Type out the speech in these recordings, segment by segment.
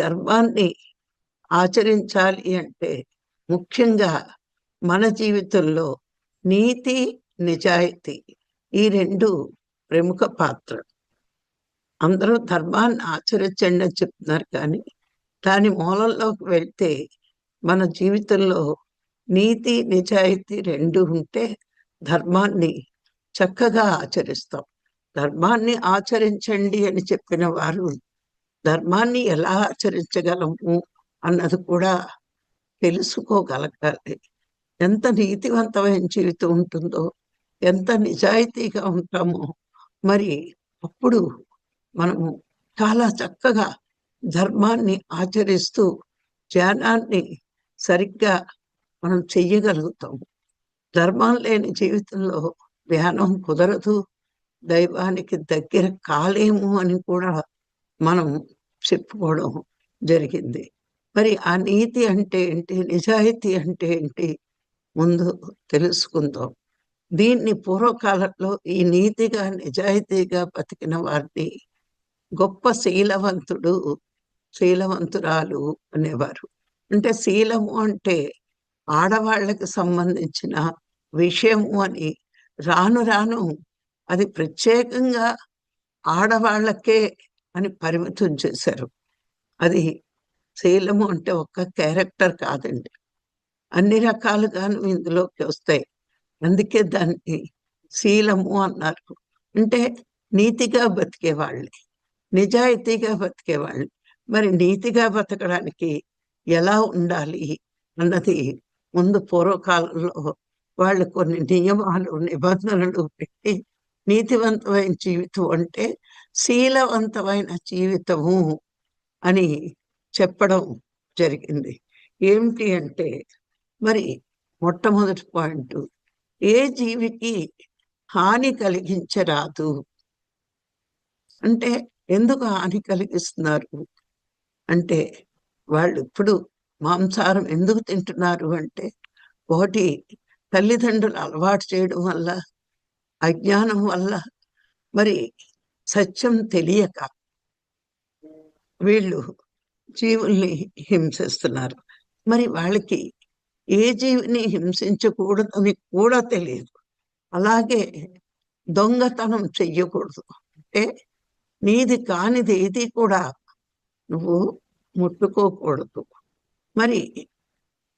ధర్మాన్ని ఆచరించాలి అంటే ముఖ్యంగా మన జీవితంలో నీతి, నిజాయితీ ఈ రెండు ప్రముఖ పాత్ర. అందరూ ధర్మాన్ని ఆచరించండి అని చెప్తున్నారు, కానీ దాని మూలంలోకి వెళ్తే మన జీవితంలో నీతి, నిజాయితీ రెండు ఉంటే ధర్మాన్ని చక్కగా ఆచరిస్తాం. ధర్మాన్ని ఆచరించండి అని చెప్పిన వారు ధర్మాన్ని ఎలా ఆచరించగలము అన్నది కూడా తెలుసుకోగలగాలి. ఎంత నీతివంతమైన జీవితం ఉంటుందో, ఎంత నిజాయితీగా ఉంటామో, మరి అప్పుడు మనము చాలా చక్కగా ధర్మాన్ని ఆచరిస్తూ ధ్యానాన్ని సరిగ్గా మనం చెయ్యగలుగుతాము. ధర్మం లేని జీవితంలో ధ్యానం కుదరదు, దైవానికి దగ్గర కాలేము అని కూడా మనం చెప్పుకోవడం జరిగింది. మరి ఆ నీతి అంటే ఏంటి, నిజాయితీ అంటే ఏంటి ముందు తెలుసుకుందాం. దీన్ని పూర్వకాలంలో ఈ నీతిగా నిజాయితీగా బతికిన వారిని గొప్ప శీలవంతుడు, శీలవంతురాలు అనేవారు. అంటే శీలము అంటే ఆడవాళ్ళకి సంబంధించిన విషయము అని రాను రాను అది ప్రత్యేకంగా ఆడవాళ్ళకే అని పరిమితం చేశారు. అది శీలము అంటే ఒక్క క్యారెక్టర్ కాదండి, అన్ని రకాలుగాను ఇందులోకి వస్తాయి. అందుకే దాన్ని శీలము అన్నారు. అంటే నీతిగా బతికేవాళ్ళే, నిజాయితీగా బతికేవాళ్ళు. మరి నీతిగా బతకడానికి ఎలా ఉండాలి అన్నది ముందు పూర్వకాలంలో వాళ్ళు కొన్ని నియమాలు, నిబంధనలు పెట్టి నీతివంతమైన జీవితం అంటే శీలవంతమైన జీవితము అని చెప్పడం జరిగింది. ఏమిటి అంటే మరి మొట్టమొదటి పాయింట్, ఏ జీవికి హాని కలిగించరాదు. అంటే ఎందుకు హాని కలిగిస్తున్నారు అంటే, వాళ్ళు ఇప్పుడు మాంసాహారం ఎందుకు తింటున్నారు అంటే, ఒకటి తల్లిదండ్రులు అలవాటు చేయడం వల్ల, అజ్ఞానం వల్ల, మరి సత్యం తెలియక వీళ్ళు జీవుల్ని హింసిస్తున్నారు. మరి వాళ్ళకి ఏ జీవిని హింసించకూడదని కూడా తెలియదు. అలాగే దొంగతనం చెయ్యకూడదు. అంటే నీది కానిది ఏది కూడా నువ్వు ముట్టుకోకూడదు. మరి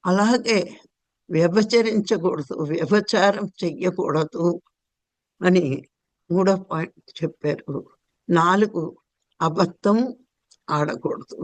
అలాగే వ్యభిచరించకూడదు, వ్యభిచారం చెయ్యకూడదు అని మూడో పాయింట్ చెప్పారు. 4 అబద్ధం ఆడకూడదు.